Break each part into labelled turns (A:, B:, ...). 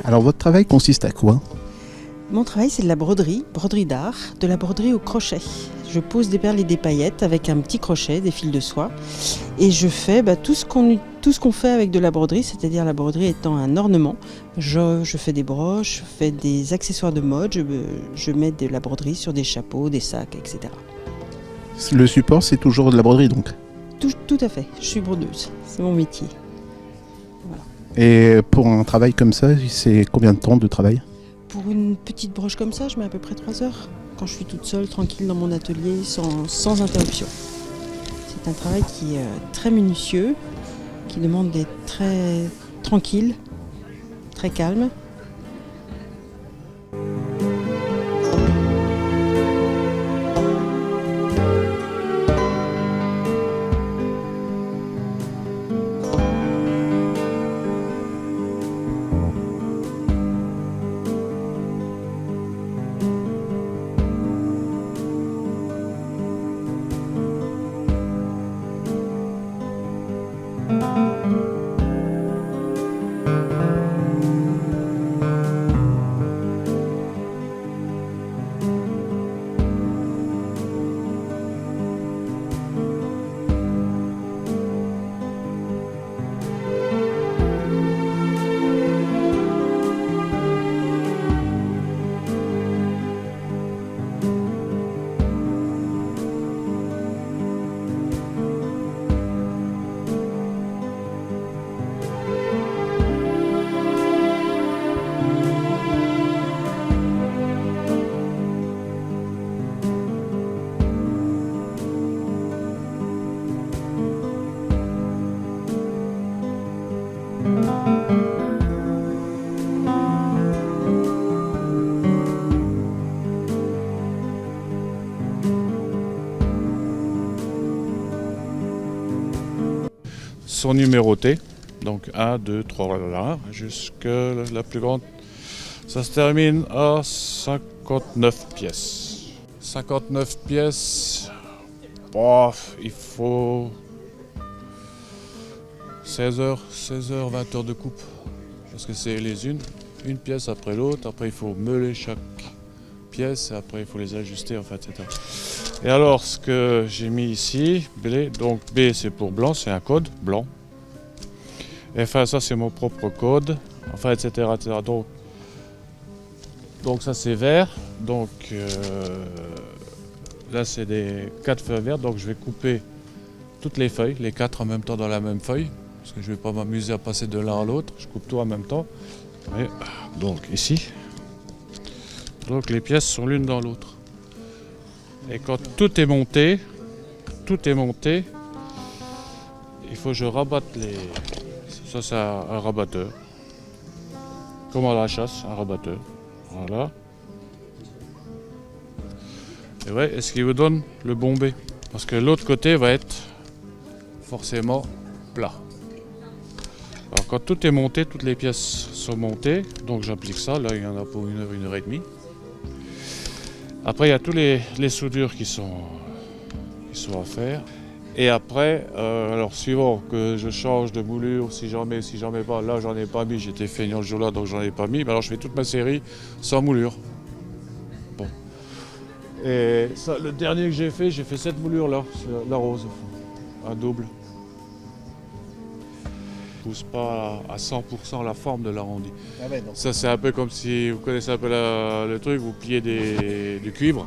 A: Alors votre travail consiste à quoi?
B: Mon travail, c'est de la broderie d'art, de la broderie au crochet. Je pose des perles et des paillettes avec un petit crochet, des fils de soie. Et je fais tout ce qu'on fait avec de la broderie, c'est-à-dire la broderie étant un ornement. Je fais des broches, je fais des accessoires de mode, je mets de la broderie sur des chapeaux, des sacs, etc.
A: Le support, c'est toujours de la broderie donc.
B: Tout à fait, je suis brodeuse, c'est mon métier. Voilà.
A: Et pour un travail comme ça, c'est combien de temps de travail?
B: Pour une petite broche comme ça, je mets à peu près 3 heures. Quand je suis toute seule, tranquille dans mon atelier, sans interruption. C'est un travail qui est très minutieux, qui demande d'être très tranquille, très calme.
C: Sont numérotés, donc 1, 2, 3, là, jusqu'à la plus grande. Ça se termine à 59 pièces. 59 pièces, il faut 16 heures, 20 heures de coupe. Parce que c'est une pièce après l'autre, après il faut meuler chaque pièce, après il faut les ajuster, enfin, etc. Et alors, ce que j'ai mis ici, donc B c'est pour blanc, c'est un code blanc. Et enfin, ça c'est mon propre code, enfin, etc. etc. Donc ça c'est vert, donc là c'est des 4 feuilles vertes, donc je vais couper toutes les feuilles, les 4 en même temps dans la même feuille, parce que je ne vais pas m'amuser à passer de l'un à l'autre, je coupe tout en même temps. Et donc ici, donc les pièces sont l'une dans l'autre. Et quand tout est monté, il faut que je rabatte les... Ça c'est un rabatteur. Comme à la chasse, un rabatteur. Voilà. Et ouais, est-ce qu'il vous donne le bon B? Parce que l'autre côté va être forcément plat. Alors quand tout est monté, toutes les pièces sont montées, donc j'applique ça, là il y en a pour une heure et demie. Après il y a tous les soudures qui sont à faire. Et après, alors suivant que je change de moulure, si j'en mets pas, là j'en ai pas mis, j'étais feignant ce jour-là donc j'en ai pas mis, mais alors je fais toute ma série sans moulure. Bon. Et ça, le dernier que j'ai fait cette moulure là, c'est la rose, un double. Je pousse pas à 100% la forme de l'arrondi.
A: Ah ouais,
C: ça c'est un peu comme si vous connaissez un peu le truc, vous pliez du cuivre.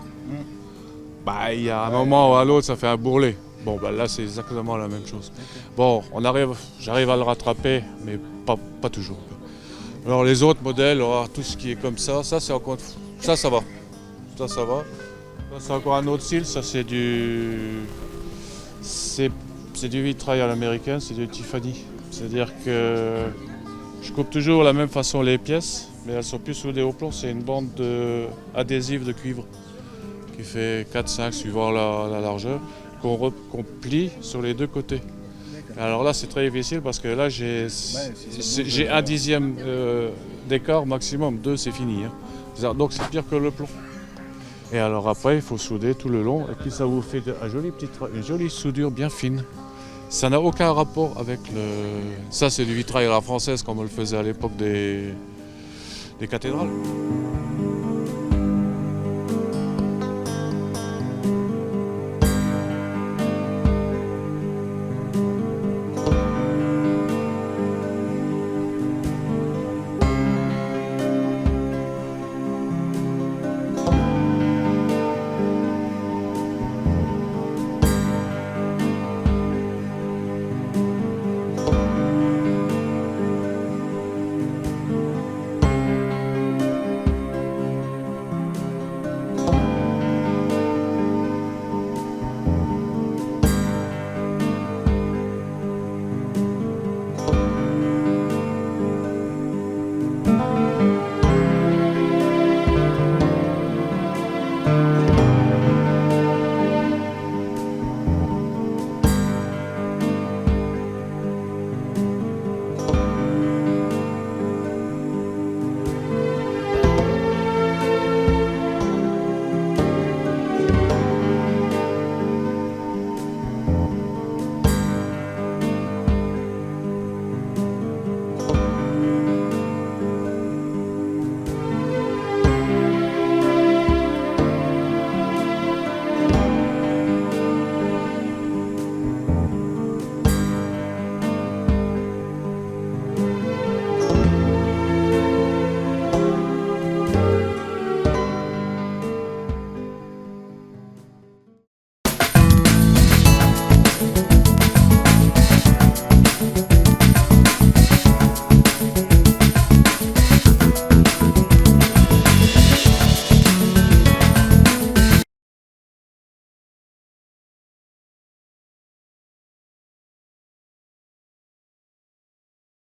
C: Il y a un moment ou à l'autre ça fait un bourrelet. Bon, là c'est exactement la même chose. Bon, j'arrive à le rattraper, mais pas toujours. Alors les autres modèles, tout ce qui est comme ça, c'est encore, ça va. Ça va. Ça c'est encore un autre style, ça c'est du vitrail à l'américaine, c'est du Tiffany. C'est-à-dire que je coupe toujours de la même façon les pièces, mais elles sont plus soudées au plomb, c'est une bande adhésive de cuivre qui fait 4-5 suivant la largeur. Qu'on plie sur les deux côtés. Alors là c'est très difficile parce que là j'ai un dixième d'écart maximum, 2 c'est fini. Hein. Donc c'est pire que le plomb. Et alors après il faut souder tout le long et puis ça vous fait une jolie soudure bien fine. Ça n'a aucun rapport avec le... Ça c'est du vitrail à la française comme on le faisait à l'époque des des cathédrales.